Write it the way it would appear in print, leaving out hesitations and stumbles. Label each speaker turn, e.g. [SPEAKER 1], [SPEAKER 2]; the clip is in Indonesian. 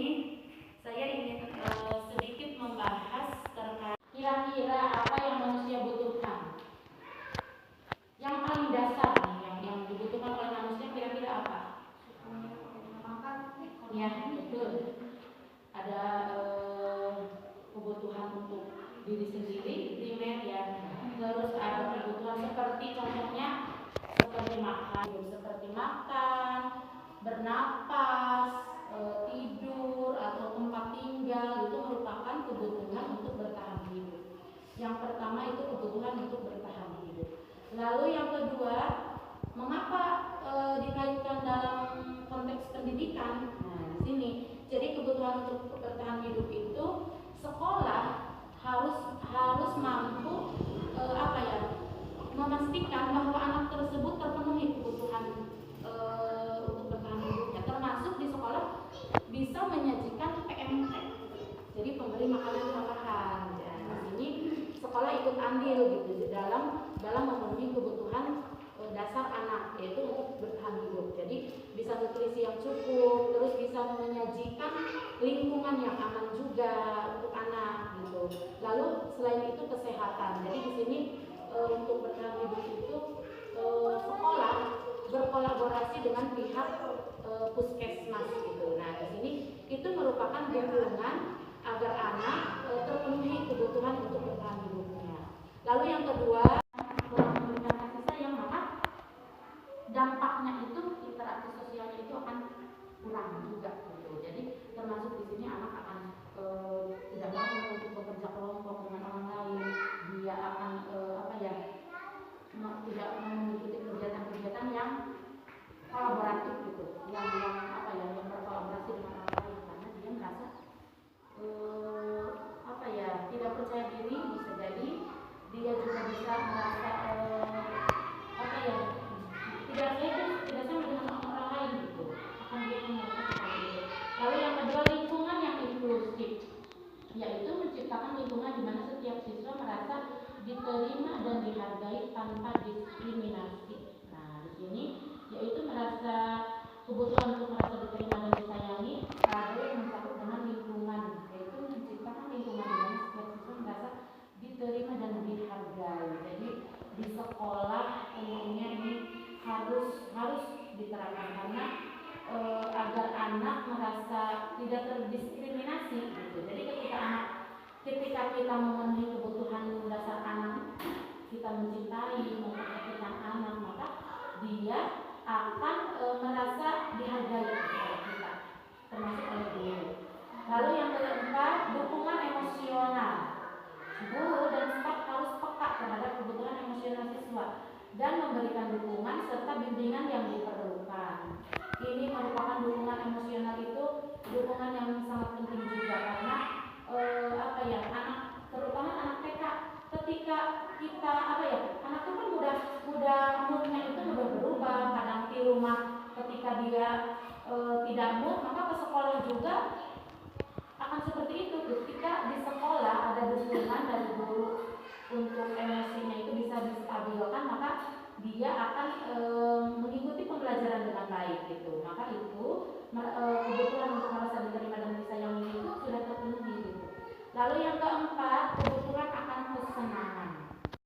[SPEAKER 1] sini saya ingin sedikit membahas terkait kira-kira apa yang manusia butuhkan. Yang paling dasar nih, yang dibutuhkan oleh manusia kira-kira apa? Ya, betul. Ada kebutuhan untuk diri sendiri, primer ya. Terus ada kebutuhan seperti contohnya seperti makan, bernapas, tidur atau tempat tinggal, itu merupakan kebutuhan untuk bertahan hidup. Yang pertama itu kebutuhan untuk bertahan hidup. Lalu yang kedua, mengapa dikaitkan dalam konteks pendidikan? Nah, di sini. Jadi kebutuhan untuk bertahan hidup itu sekolah harus mampu memastikan bahwa anak tersebut terpenuhi kebutuhan untuk bertahan hidupnya, termasuk di sekolah bisa menyajikan PMT, jadi pemberi makanan tambahan. Ya, di sini sekolah ikut andil gitu dalam memenuhi kebutuhan dasar anak, yaitu untuk bertahan hidup. Jadi bisa nutrisi yang cukup, terus bisa menyajikan lingkungan yang aman juga untuk anak gitu. Lalu selain itu kesehatan. Jadi di sini untuk bertahan hidup itu sekolah berkolaborasi dengan pihak puskesmas gitu. Nah, di sini itu merupakan dukungan agar anak terpenuhi kebutuhan untuk bertahan hidupnya. Lalu yang kedua, memberikan kasih sayang, maka dampaknya itu interaksi sosialnya itu akan kurang juga gitu. Jadi termasuk di sini anak akan tidak mau untuk bekerja kelompok dengan orang lain, dia akan tidak mengikuti kegiatan-kegiatan yang kolaboratif gitu, yang berkolaborasi dengan orang lain, karena dia merasa tidak percaya diri. Bisa jadi dia juga bisa merasa tidak sama dengan orang lain gitu, akan dia merasa seperti itu. Lalu yang kedua, lingkungan yang inklusif, yaitu menciptakan lingkungan di mana setiap siswa merasa diterima dan dihargai tanpa diskriminasi. Nah, di sini yaitu merasa kebutuhan untuk merasa diterima dan disayangi ada yang mencakup dengan lingkungan, yaitu menciptakan lingkungan di mana setiap siswa merasa diterima dan dihargai. Jadi di sekolah umumnya ini harus diterapkan karena agar anak merasa tidak terdiskriminasi gitu. Jadi ketika kita memenuhi kebutuhan dasar anak, kita mencintai, memperhatikan anak, maka dia akan merasa dihargai oleh kita, termasuk oleh guru. Lalu yang keempat, dukungan emosional. Guru dan staf harus peka terhadap kebutuhan emosional siswa dan memberikan dukungan serta bimbingan yang diperlukan. Ini merupakan dukungan emosional, itu dukungan yang sangat penting juga karena anak, terutama anak TK, ketika kita anak itu kan mudah moodnya itu mudah berubah. Kadang di rumah ketika dia tidak mood, maka ke sekolah juga akan seperti itu. Ketika di sekolah ada dukungan dari guru untuk emosinya itu bisa distabilkan, maka dia akan mengikuti pembelajaran dengan baik gitu. Maka itu kebutuhan untuk merasa diterima dan disayangi itu sudah terpenuhi gitu. Lalu yang keempat,